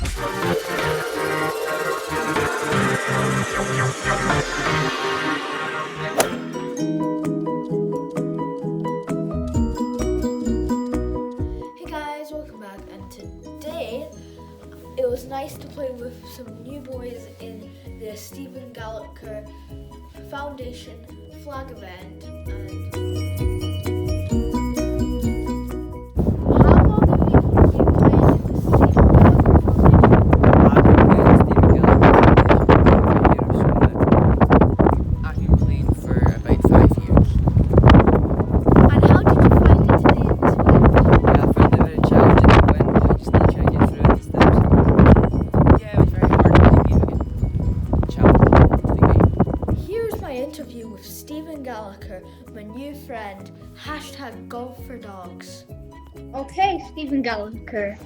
Hey guys, welcome back, and today it was nice to play with some new boys in the Stephen Gallacher Foundation flag event. And how long have you been playing in the Stephen Gallacher Foundation? I've been playing for about 5 years. And how did you find it today in this event? I found it very challenging to win. I just need to try and get through these steps. Yeah, it was very hard, but it gave me a challenge to the game. Here's my interview with Stephen Gallacher, my new friend, #GolfForDogs. Okay, Stephen Gallacher.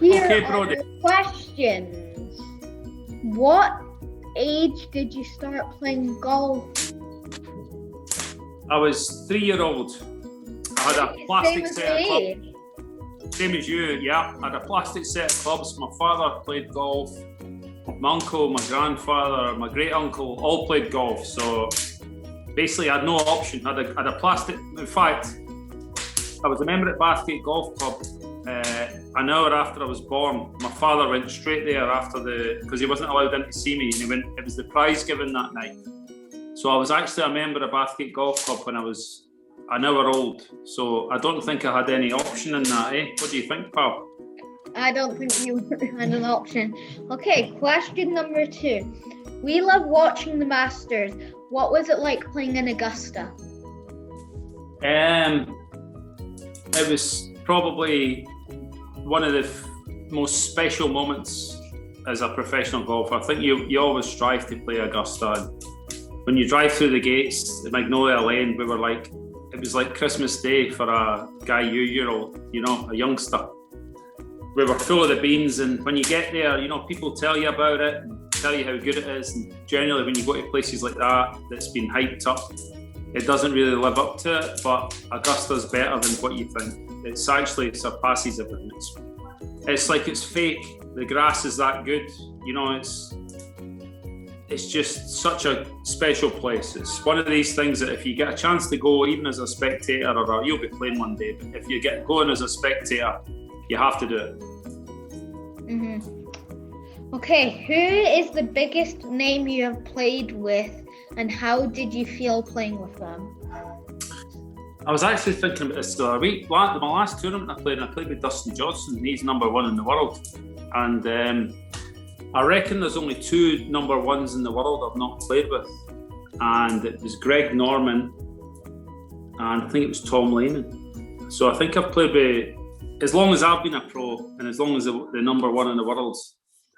Here Okay, are Brody. the questions. What age did you start playing golf? I was 3-year-old. I had a Same plastic as set of clubs. me. Same as you, yeah. I had a plastic set of clubs. My father played golf. My uncle, my grandfather, my great uncle all played golf. So basically, I had no option. I had a plastic. In fact, I was a member at Bathgate Golf Club. An hour after I was born, my father went straight there because he wasn't allowed in to see me, and he went. It was the prize giving that night. So I was actually a member of Bathgate Golf Club when I was an hour old. So I don't think I had any option in that, eh? What do you think, pal? I don't think you had an option. Okay, question number 2. We love watching the Masters. What was it like playing in Augusta? It was probably one of the most special moments as a professional golfer. I think you always strive to play Augusta. And when you drive through the gates at Magnolia Lane, it was like Christmas Day for a guy year-old, a youngster. We were full of the beans, and when you get there, people tell you about it and tell you how good it is. And generally, when you go to places like that's been hyped up, it doesn't really live up to it. But Augusta's better than what you think. It surpasses everything. It's like it's fake. The grass is that good. It's just such a special place. It's one of these things that if you get a chance to go, even as a spectator, you'll be playing one day, but if you get going as a spectator, you have to do it. Okay, who is the biggest name you have played with, and how did you feel playing with them? I was actually thinking about this the other week. My last tournament I played with Dustin Johnson. He's number 1 in the world. And I reckon there's only 2 number 1s in the world I've not played with. And it was Greg Norman, and I think it was Tom Lehman. So I think I've played with, as long as I've been a pro, and as long as the number 1 in the world.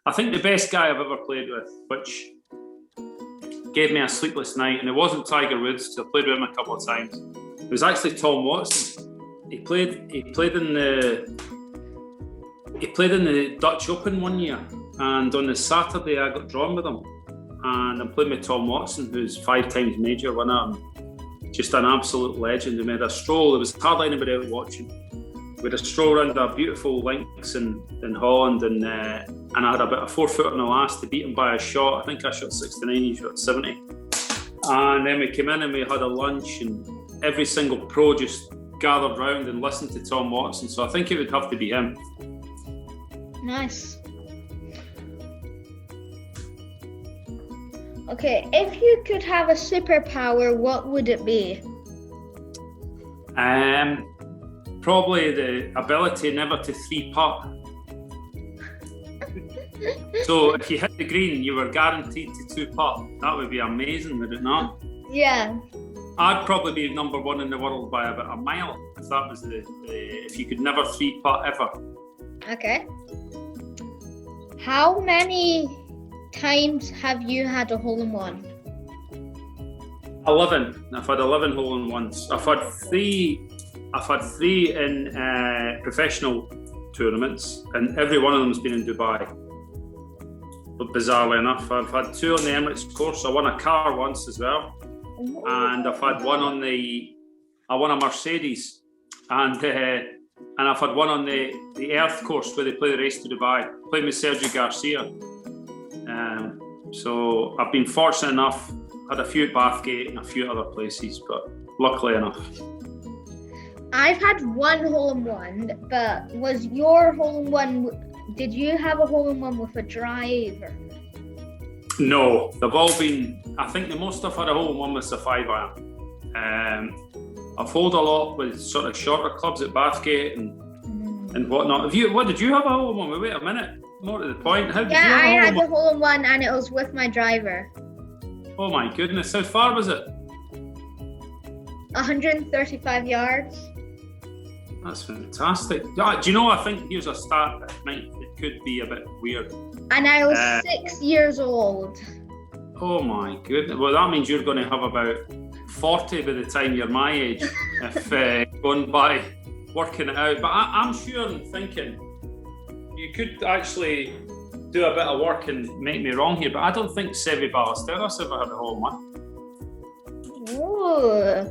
I think the best guy I've ever played with, which gave me a sleepless night, and it wasn't Tiger Woods, because I played with him a couple of times. It was actually Tom Watson. He played in the Dutch Open one year, and on the Saturday I got drawn with him, and I'm playing with Tom Watson, who's 5 times major winner, and just an absolute legend. We had a stroll. There was hardly anybody out watching. We had a stroll around our beautiful links in Holland, and I had about a 4-foot on the last to beat him by a shot. I think I shot 69, he shot 70. And then we came in and we had a lunch, and every single pro just gathered round and listened to Tom Watson. So I think it would have to be him. Nice. Okay, if you could have a superpower, what would it be? Probably the ability never to 3-putt. So if you hit the green, you were guaranteed to 2-putt. That would be amazing, would it not? Yeah. I'd probably be number 1 in the world by about a mile if that was if you could never 3-putt ever. Okay. How many times have you had a hole-in-one? 11. I've had 11 hole-in-ones. I've had three in professional tournaments, and every one of them has been in Dubai. But bizarrely enough, I've had 2 on the Emirates course. I won a car once as well, and I've had one I won a Mercedes, and and I've had one on the Earth course where they play the race to Dubai. Played with Sergio Garcia. So I've been fortunate enough, had a few at Bathgate and a few other places, but luckily enough. I've had one hole-in-one, but was your hole-in-one, did you have a hole-in-one with a driver? No, they've all been, I think the most I've had a hole-in-one was a 5-iron. I've holed a lot with sort of shorter clubs at Bathgate and whatnot. What did you have a hole-in-one? Wait a minute, more to the point. How did you have I a had the hole-in-one? hole-in-one and it was with my driver. Oh my goodness, how far was it? 135 yards. That's fantastic. Do you know, I think here's a stat that it could be a bit weird. And I was 6 years old. Oh my goodness. Well, that means you're going to have about 40 by the time you're my age, if going by working it out. But I'm sure and thinking you could actually do a bit of work and make me wrong here, but I don't think Seve Ballesteros ever had a hole-in-one. Ooh.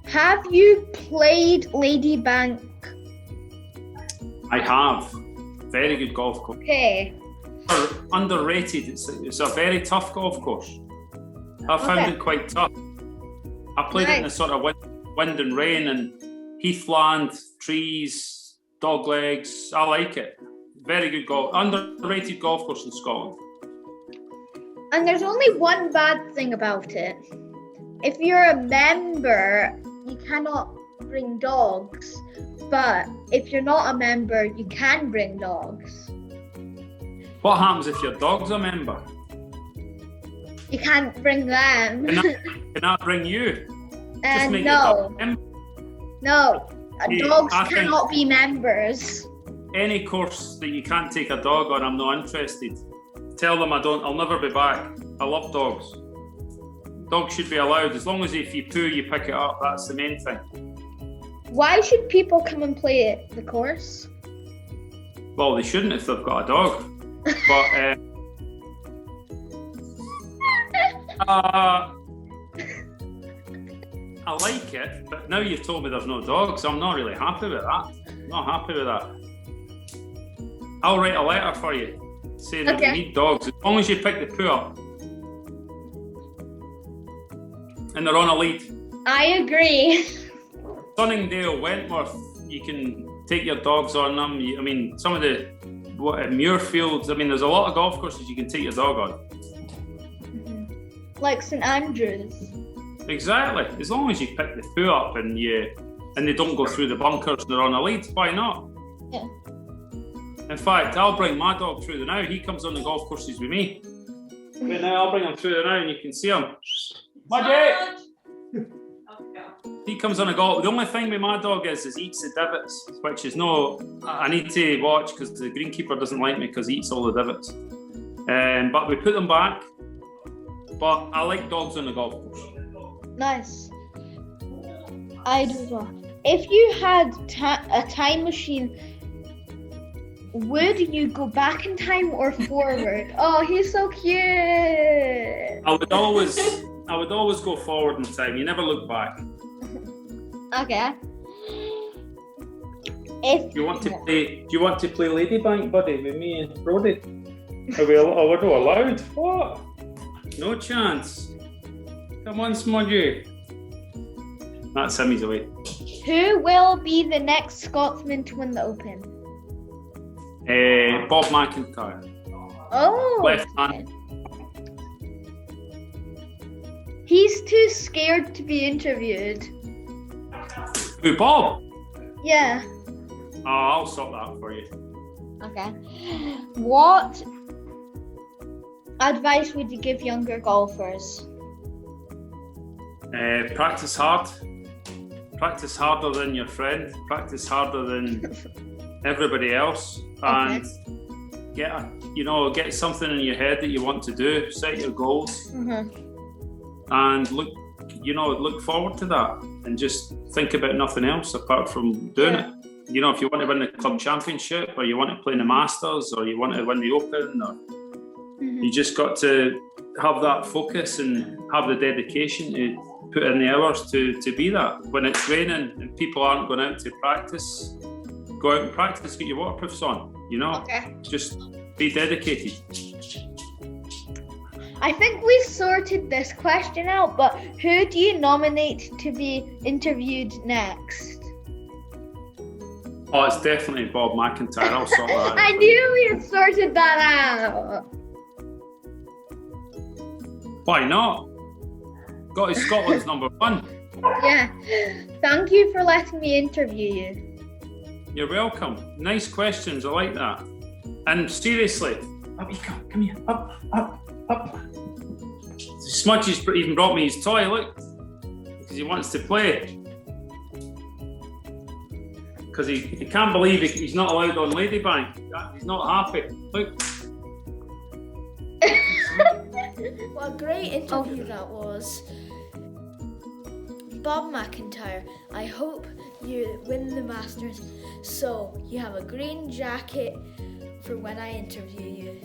Have you played Lady Bank? I have. Very good golf course. Okay. Underrated. It's a very tough golf course. I found it quite tough. I played it in a sort of wind and rain and heathland, trees, dog legs. I like it. Very good golf. Underrated golf course in Scotland. And there's only one bad thing about it. If you're a member, you cannot bring dogs. But if you're not a member, you can bring dogs. What happens if your dog's a member? You can't bring them. Can I bring you? Just make your No. dog a member. No. Dogs I think- cannot be members. Any course that you can't take a dog on, I'm not interested. Tell them I'll never be back. I love dogs. Dogs should be allowed. As long as if you poo, you pick it up. That's the main thing. Why should people come and play the course? Well, they shouldn't if they've got a dog. But I like it, but now you've told me there's no dogs, I'm not really happy with that. Not happy with that. I'll write a letter for you saying that we need dogs, as long as you pick the poo up. And they're on a lead. I agree. Sunningdale, Wentworth, you can take your dogs on them. I mean, some of the Muirfields, I mean, there's a lot of golf courses you can take your dog on. Like St Andrews. Exactly. As long as you pick the poo up and they don't go through the bunkers and they're on a lead, why not? Yeah. In fact, I'll bring my dog through the now. He comes on the golf courses with me. Right now, I'll bring him through the now and you can see him. Muddy! He comes on a golf. The only thing with my dog is he eats the divots, which is I need to watch because the greenkeeper doesn't like me because he eats all the divots. But we put them back. But I like dogs on the golf course. Nice. I do as well. If you had a time machine, would you go back in time or forward? Oh, he's so cute. I would always go forward in time. You never look back. Okay. Do you want to play Ladybank, buddy, with me and Brody? Are we allowed? What? No chance. Come on, Smudgy. That's him, he's away. Who will be the next Scotsman to win the Open? Bob McIntyre. Oh. Left hand. He's too scared to be interviewed. Who, Bob? Yeah. Oh, I'll sort that for you. Okay. What advice would you give younger golfers? Practice hard. Practice harder than your friend. Practice harder than everybody else. And get something in your head that you want to do. Set your goals. And look forward to that. And just think about nothing else apart from doing it. You know, if you want to win the club championship, or you want to play in the Masters, or you want to win the Open, or you just got to have that focus and have the dedication to put in the hours to be that. When it's raining and people aren't going out to practice, go out and practice, get your waterproofs on, you know? Okay. Just be dedicated. I think we sorted this question out, but who do you nominate to be interviewed next? Oh, it's definitely Bob McIntyre. I'll sort that out. I knew we had sorted that out. Why not? Got his Scotland's number one. Yeah. Thank you for letting me interview you. You're welcome. Nice questions. I like that. And seriously, up you come. Come here. Up. Smudgy's even brought me his toy. Look, because he wants to play. Because he can't believe he's not allowed on Ladybank. He's not happy. Look. What a great interview that was. Bob McIntyre, I hope you win the Masters so you have a green jacket for when I interview you.